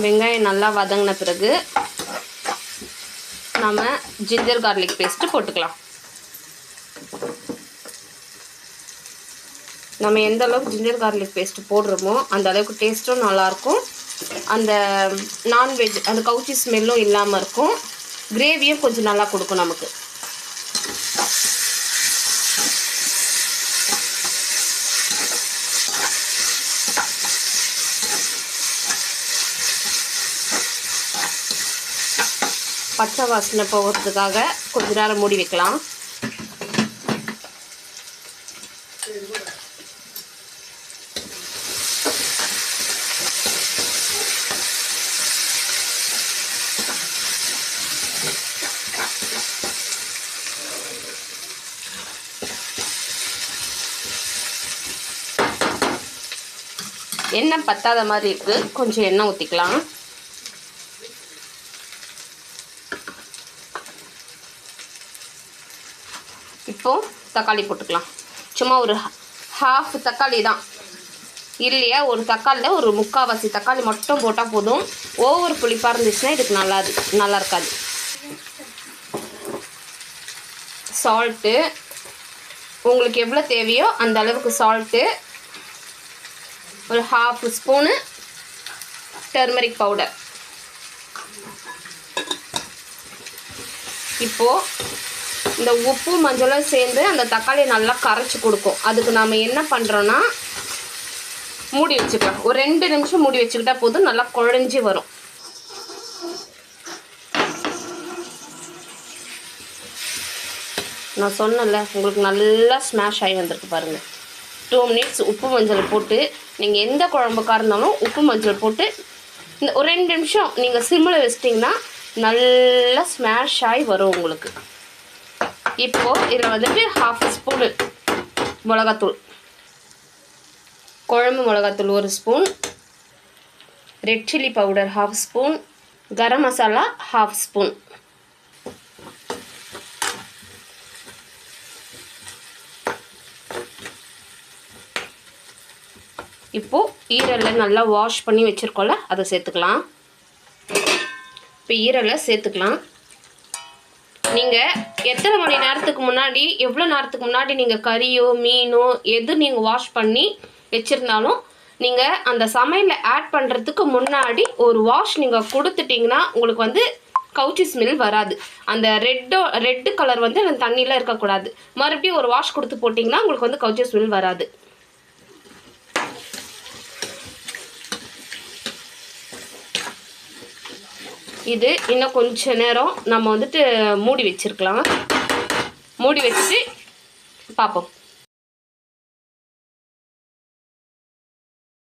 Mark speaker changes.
Speaker 1: வெங்காயம் நல்லா வதங்கின பிறகு நம்ம ஜிஞ்சர் கார்லிக் பேஸ்ட்டு போட்டுக்கலாம். நம்ம எந்த அளவுக்கு ஜிஞ்சர் கார்லிக் பேஸ்ட்டு போடுறோமோ அந்த அளவுக்கு டேஸ்ட்டும் நல்லாயிருக்கும். அந்த நான்வெஜ் அந்த கவுச்சி ஸ்மெல்லும் இல்லாமல் இருக்கும். கிரேவியும் கொஞ்சம் நல்லா கொடுக்கும் நமக்கு. பச்சை வாசனை போகிறதுக்காக கொஞ்ச நேரம் மூடி வைக்கலாம். எண்ணெய் பத்தாத மாதிரி இருக்குது, கொஞ்சம் எண்ணெய் ஊற்றிக்கலாம். இப்போது தக்காளி போட்டுக்கலாம். சும்மா ஒரு ஹாஃப் தக்காளி தான், இல்லையா ஒரு தக்காளியில் ஒரு முக்கால்வாசி தக்காளி மட்டும் போட்டால் போதும். ஓவர் புளிப்பாக இருந்துச்சுன்னா இதுக்கு நல்லா இருக்காது. சால்ட்டு உங்களுக்கு எவ்வளோ தேவையோ அந்த அளவுக்கு சால்ட்டு, ஒரு ஹாஃப் ஸ்பூனு டர்மரிக் பவுடர். இப்போது இந்த உப்பு மஞ்சளும் சேர்ந்து அந்த தக்காளியை நல்லா கரைச்சி கொடுக்கும். அதுக்கு நாம் என்ன பண்ணுறோன்னா மூடி வச்சுக்கலாம். ஒரு 2 நிமிஷம் மூடி வச்சுக்கிட்டா போதும், நல்லா குழஞ்சி வரும். நான் சொன்னல உங்களுக்கு நல்லா ஸ்மாஷ் ஆகி வந்திருக்கு பாருங்கள். 2 மினிட்ஸ் உப்பு மஞ்சள் போட்டு நீங்கள் எந்த குழம்புக்காக இருந்தாலும் உப்பு மஞ்சள் போட்டு இந்த ஒரு 2 நிமிஷம் நீங்கள் சிம்மில் வச்சிட்டிங்கன்னா நல்லா ஸ்மாஷ் ஆகி வரும் உங்களுக்கு. இப்போது இதில் வந்துட்டு ஹாஃப் ஸ்பூனு மிளகாத்தூள், குழம்பு மிளகாத்தூள் 1 spoon, red chilli powder half spoon, garam masala half spoon. இப்போது ஈரலை நல்லா வாஷ் பண்ணி வச்சுருக்கோம்ல அதை சேர்த்துக்கலாம். இப்போ ஈரலை சேர்த்துக்கலாம். நீங்கள் எத்தனை மணி நேரத்துக்கு முன்னாடி எவ்வளோ நேரத்துக்கு முன்னாடி நீங்கள் கறியோ மீனோ எது நீங்கள் வாஷ் பண்ணி வச்சுருந்தாலும் நீங்கள் அந்த சமையலில் ஆட் பண்ணுறதுக்கு முன்னாடி ஒரு வாஷ் நீங்கள் கொடுத்துட்டிங்கன்னா உங்களுக்கு வந்து கவுச்சி ஸ்மெல் வராது. அந்த ரெட்டு கலர் வந்து அந்த தண்ணியில் இருக்கக்கூடாது. மறுபடியும் ஒரு வாஷ் கொடுத்து போட்டிங்கன்னா உங்களுக்கு வந்து கவுச்சி ஸ்மெல் வராது. இது இன்னும் கொஞ்ச நேரம் நம்ம வந்துட்டு மூடி வச்சுருக்கலாம். மூடி வச்சுட்டு பார்ப்போம்.